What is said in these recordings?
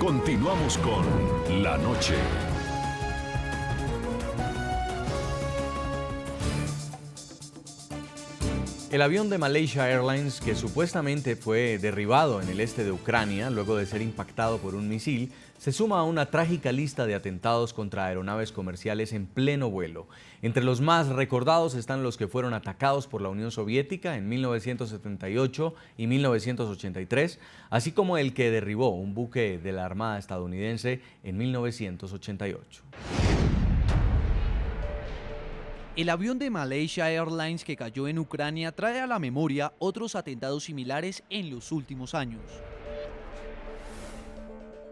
Continuamos con La Noche. El avión de Malaysia Airlines, que supuestamente fue derribado en el este de Ucrania luego de ser impactado por un misil, se suma a una trágica lista de atentados contra aeronaves comerciales en pleno vuelo. Entre los más recordados están los que fueron atacados por la Unión Soviética en 1978 y 1983, así como el que derribó un buque de la Armada estadounidense en 1988. El avión de Malaysia Airlines que cayó en Ucrania trae a la memoria otros atentados similares en los últimos años.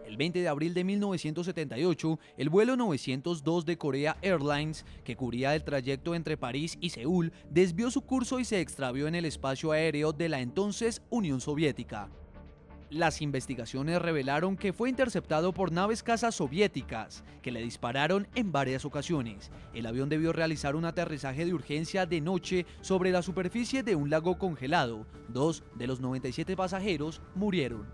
El 20 de abril de 1978, el vuelo 902 de Korea Airlines, que cubría el trayecto entre París y Seúl, desvió su curso y se extravió en el espacio aéreo de la entonces Unión Soviética. Las investigaciones revelaron que fue interceptado por naves cazas soviéticas, que le dispararon en varias ocasiones. El avión debió realizar un aterrizaje de urgencia de noche sobre la superficie de un lago congelado. 2 de los 97 pasajeros murieron.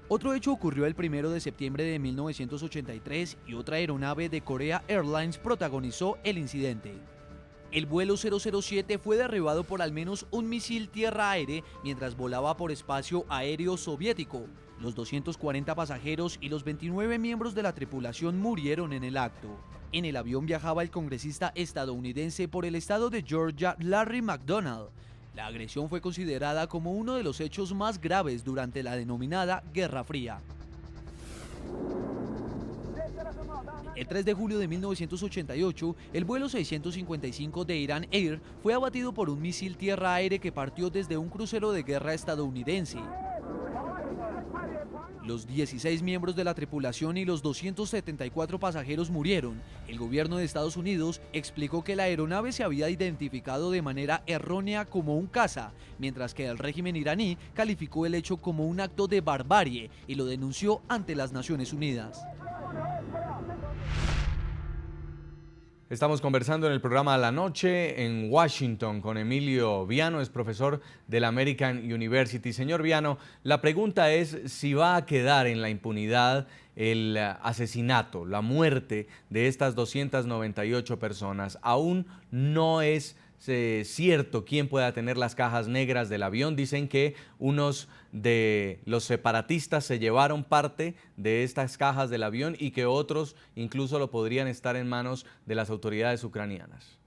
Otro hecho ocurrió el 1 de septiembre de 1983 y otra aeronave de Korea Airlines protagonizó el incidente. El vuelo 007 fue derribado por al menos un misil tierra-aire mientras volaba por espacio aéreo soviético. Los 240 pasajeros y los 29 miembros de la tripulación murieron en el acto. En el avión viajaba el congresista estadounidense por el estado de Georgia, Larry McDonald. La agresión fue considerada como uno de los hechos más graves durante la denominada Guerra Fría. El 3 de julio de 1988, el vuelo 655 de Iran Air fue abatido por un misil tierra-aire que partió desde un crucero de guerra estadounidense. Los 16 miembros de la tripulación y los 274 pasajeros murieron. El gobierno de Estados Unidos explicó que la aeronave se había identificado de manera errónea como un caza, mientras que el régimen iraní calificó el hecho como un acto de barbarie y lo denunció ante las Naciones Unidas. Estamos conversando en el programa La Noche en Washington con Emilio Viano, es profesor de la American University. Señor Viano, la pregunta es si va a quedar en la impunidad el asesinato, la muerte de estas 298 personas. Aún no es cierto quién pueda tener las cajas negras del avión. Dicen que unos de los separatistas se llevaron parte de estas cajas del avión y que otros incluso lo podrían estar en manos de las autoridades ucranianas.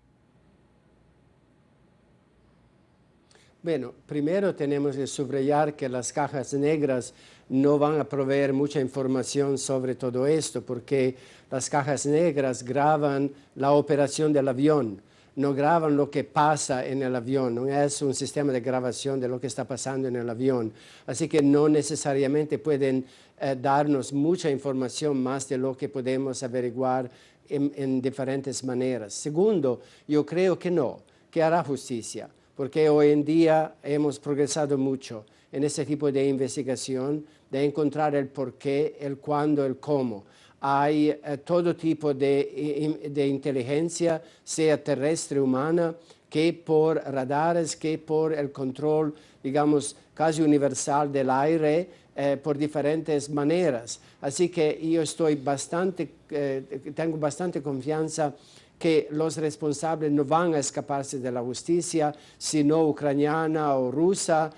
Bueno, primero tenemos que subrayar que las cajas negras no van a proveer mucha información sobre todo esto, porque las cajas negras graban la operación del avión. No graban lo que pasa en el avión, no es un sistema de grabación de lo que está pasando en el avión. Así que no necesariamente pueden darnos mucha información más de lo que podemos averiguar en diferentes maneras. Segundo, yo creo que no, que hará justicia, porque hoy en día hemos progresado mucho en este tipo de investigación, de encontrar el por qué, el cuándo, el cómo. Hay todo tipo de inteligencia, sea terrestre, humana, que por radares, que por el control, digamos, casi universal del aire, por diferentes maneras. Así que yo tengo bastante confianza que los responsables no van a escaparse de la justicia, sino ucraniana o rusa,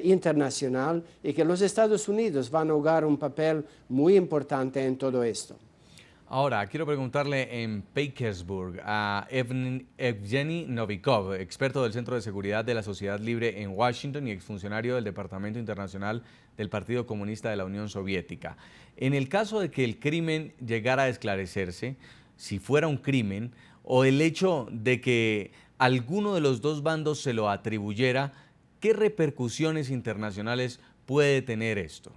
internacional, y que los Estados Unidos van a jugar un papel muy importante en todo esto. Ahora, quiero preguntarle en Petersburg a Evgeny Novikov, experto del Centro de Seguridad de la Sociedad Libre en Washington y exfuncionario del Departamento Internacional del Partido Comunista de la Unión Soviética. En el caso de que el crimen llegara a esclarecerse, si fuera un crimen, o el hecho de que alguno de los dos bandos se lo atribuyera, ¿qué repercusiones internacionales puede tener esto?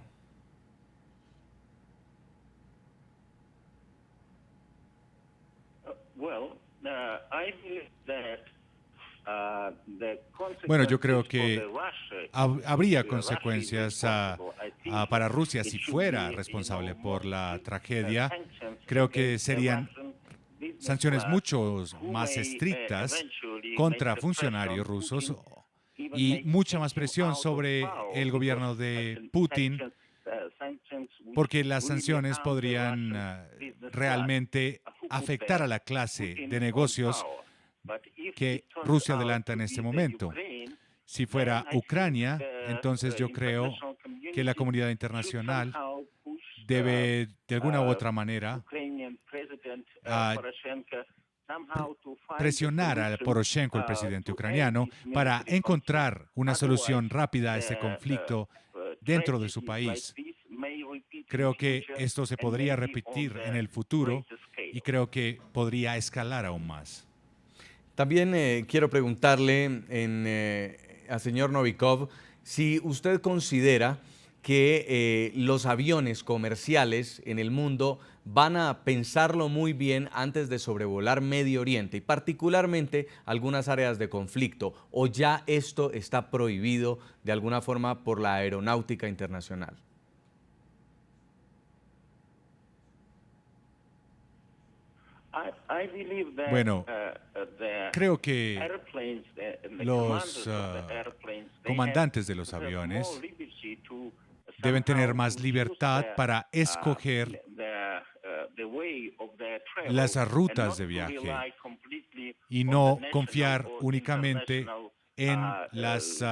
Bueno, yo creo que habría consecuencias para Rusia si fuera responsable por la tragedia. Creo que serían sanciones mucho más estrictas contra funcionarios rusos y mucha más presión sobre el gobierno de Putin porque las sanciones podrían realmente afectar a la clase de negocios que Rusia adelanta en este momento. Si fuera Ucrania, entonces yo creo que la comunidad internacional debe, de alguna u otra manera, presionar a Poroshenko, el presidente ucraniano, para encontrar una solución rápida a este conflicto dentro de su país. Creo que esto se podría repetir en el futuro y creo que podría escalar aún más. También quiero preguntarle al señor Novikov si usted considera que los aviones comerciales en el mundo van a pensarlo muy bien antes de sobrevolar Medio Oriente y particularmente algunas áreas de conflicto, o ya esto está prohibido de alguna forma por la aeronáutica internacional. Bueno, creo que los comandantes de los aviones deben tener más libertad para escoger las rutas de viaje y no confiar únicamente en las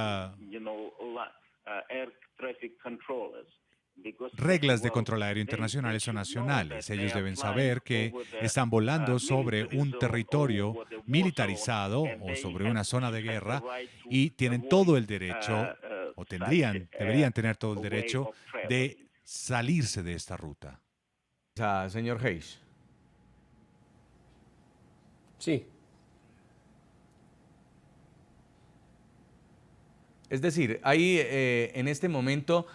reglas de control aéreo internacionales o nacionales. Ellos deben saber que están volando sobre un territorio militarizado o sobre una zona de guerra y tienen todo el derecho, o deberían tener todo el derecho de salirse de esta ruta. Señor Hayes. Sí. Es decir, hay en este momento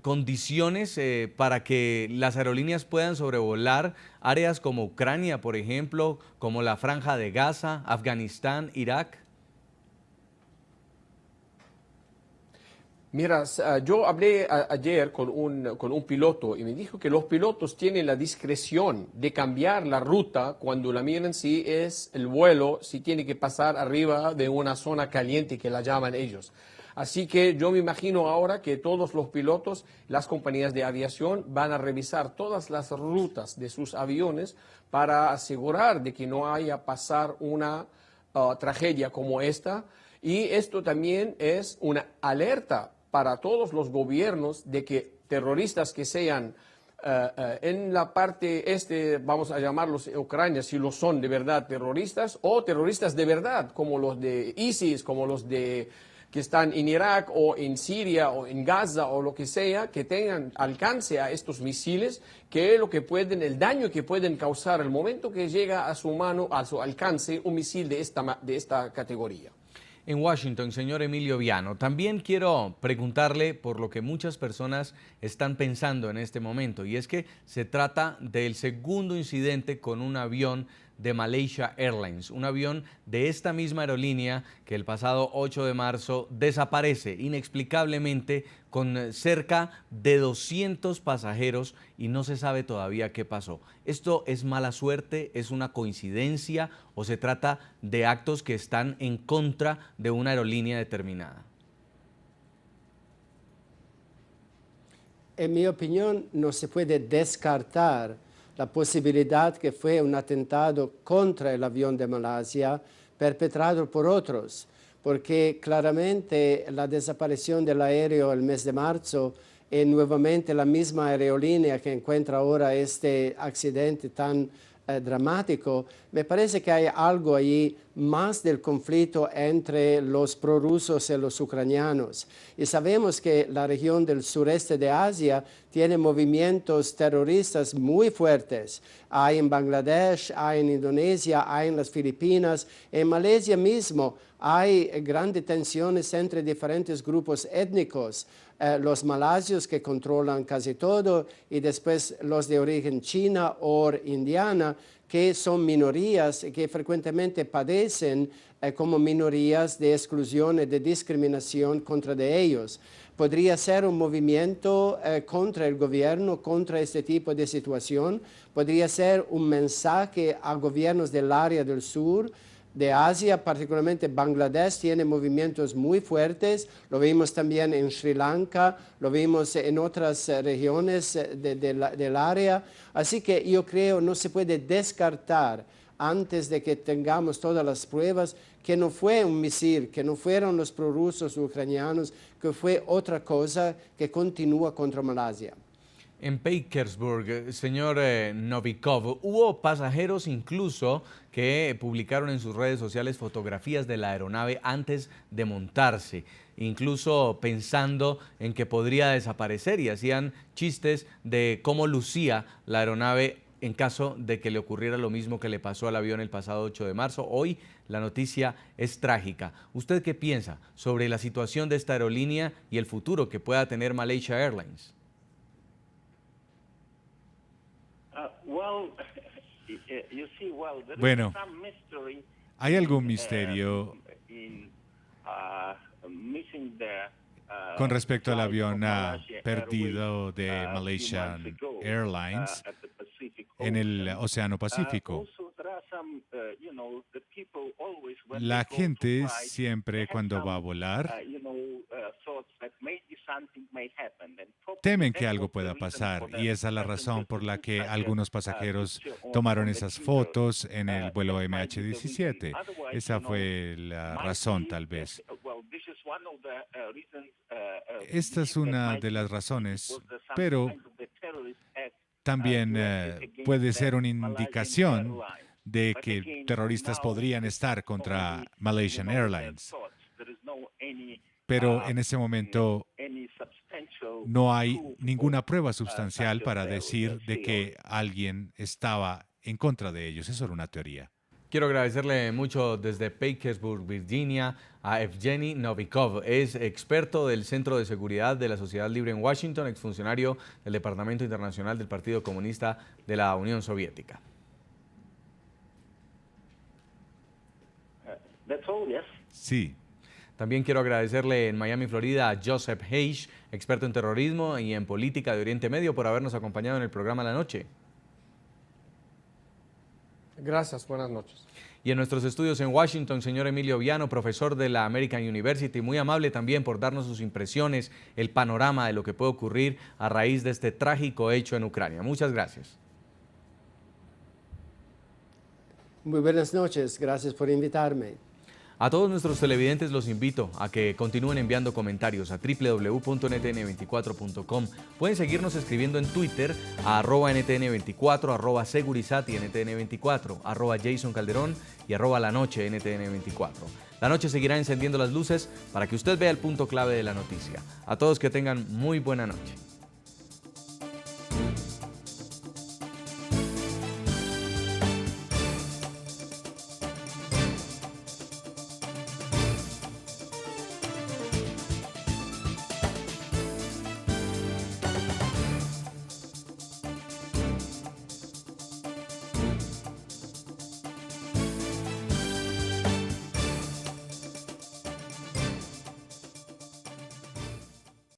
condiciones para que las aerolíneas puedan sobrevolar áreas como Ucrania, por ejemplo, como la Franja de Gaza, Afganistán, Irak. Mira, yo hablé ayer con un piloto y me dijo que los pilotos tienen la discreción de cambiar la ruta cuando la miran si es el vuelo, si tiene que pasar arriba de una zona caliente que la llaman ellos. Así que yo me imagino ahora que todos los pilotos, las compañías de aviación van a revisar todas las rutas de sus aviones para asegurar de que no haya pasar una tragedia como esta. Y esto también es una alerta para todos los gobiernos de que terroristas que sean en la parte vamos a llamarlos Ucrania, si lo son de verdad terroristas o terroristas de verdad, como los de ISIS, como los que están en Irak o en Siria o en Gaza o lo que sea, que tengan alcance a estos misiles, que es lo que el daño que pueden causar al momento que llega a su mano, a su alcance, un misil de esta categoría. En Washington, señor Emilio Viano, también quiero preguntarle por lo que muchas personas están pensando en este momento, y es que se trata del segundo incidente con un avión de Malaysia Airlines, un avión de esta misma aerolínea que el pasado 8 de marzo desaparece inexplicablemente con cerca de 200 pasajeros y no se sabe todavía qué pasó. ¿Esto es mala suerte, es una coincidencia o se trata de actos que están en contra de una aerolínea determinada? En mi opinión, no se puede descartar la posibilidad que fue un atentado contra el avión de Malasia perpetrado por otros, porque claramente la desaparición del aéreo el mes de marzo es nuevamente la misma aerolínea que encuentra ahora este accidente tan dramático. Me parece que hay algo ahí más del conflicto entre los prorrusos y los ucranianos. Y sabemos que la región del sureste de Asia tiene movimientos terroristas muy fuertes. Hay en Bangladesh, hay en Indonesia, hay en las Filipinas, en Malasia mismo hay grandes tensiones entre diferentes grupos étnicos. Los malayos que controlan casi todo y después los de origen china o indiana, que son minorías y que frecuentemente padecen como minorías de exclusión y de discriminación contra de ellos. Podría ser un movimiento contra el gobierno, contra este tipo de situación. Podría ser un mensaje a gobiernos del área del sur de Asia, particularmente Bangladesh, tiene movimientos muy fuertes. Lo vimos también en Sri Lanka, lo vimos en otras regiones del área. Así que yo creo no se puede descartar, antes de que tengamos todas las pruebas, que no fue un misil, que no fueron los prorrusos ucranianos, que fue otra cosa que continúa contra Malasia. En Petersburg, señor Novikov, hubo pasajeros incluso que publicaron en sus redes sociales fotografías de la aeronave antes de montarse, incluso pensando en que podría desaparecer, y hacían chistes de cómo lucía la aeronave en caso de que le ocurriera lo mismo que le pasó al avión el pasado 8 de marzo. Hoy la noticia es trágica. ¿Usted qué piensa sobre la situación de esta aerolínea y el futuro que pueda tener Malaysia Airlines? Bueno, hay algún misterio con respecto al avión perdido de Malaysian Airlines en el Océano Pacífico. La gente siempre, cuando va a volar, temen que algo pueda pasar, y esa es la razón por la que algunos pasajeros tomaron esas fotos en el vuelo MH17. Esa fue la razón, tal vez. Esta es una de las razones, pero también puede ser una indicación de que terroristas podrían estar contra Malaysian Airlines. Pero en ese momento no hay ninguna prueba sustancial para decir de que alguien estaba en contra de ellos. Es solo una teoría. Quiero agradecerle mucho desde Petersburg, Virginia, a Evgeny Novikov. Es experto del Centro de Seguridad de la Sociedad Libre en Washington, exfuncionario del Departamento Internacional del Partido Comunista de la Unión Soviética. Sí. También quiero agradecerle en Miami, Florida, a Joseph Hayes, experto en terrorismo y en política de Oriente Medio, por habernos acompañado en el programa La Noche. Gracias, buenas noches. Y en nuestros estudios en Washington, señor Emilio Viano, profesor de la American University, muy amable también por darnos sus impresiones, el panorama de lo que puede ocurrir a raíz de este trágico hecho en Ucrania. Muchas gracias. Muy buenas noches, gracias por invitarme. A todos nuestros televidentes los invito a que continúen enviando comentarios a www.ntn24.com. Pueden seguirnos escribiendo en Twitter a @ntn24, @segurizat y ntn24, @Jason Calderón y @lanoche ntn24. La noche seguirá encendiendo las luces para que usted vea el punto clave de la noticia. A todos que tengan muy buena noche.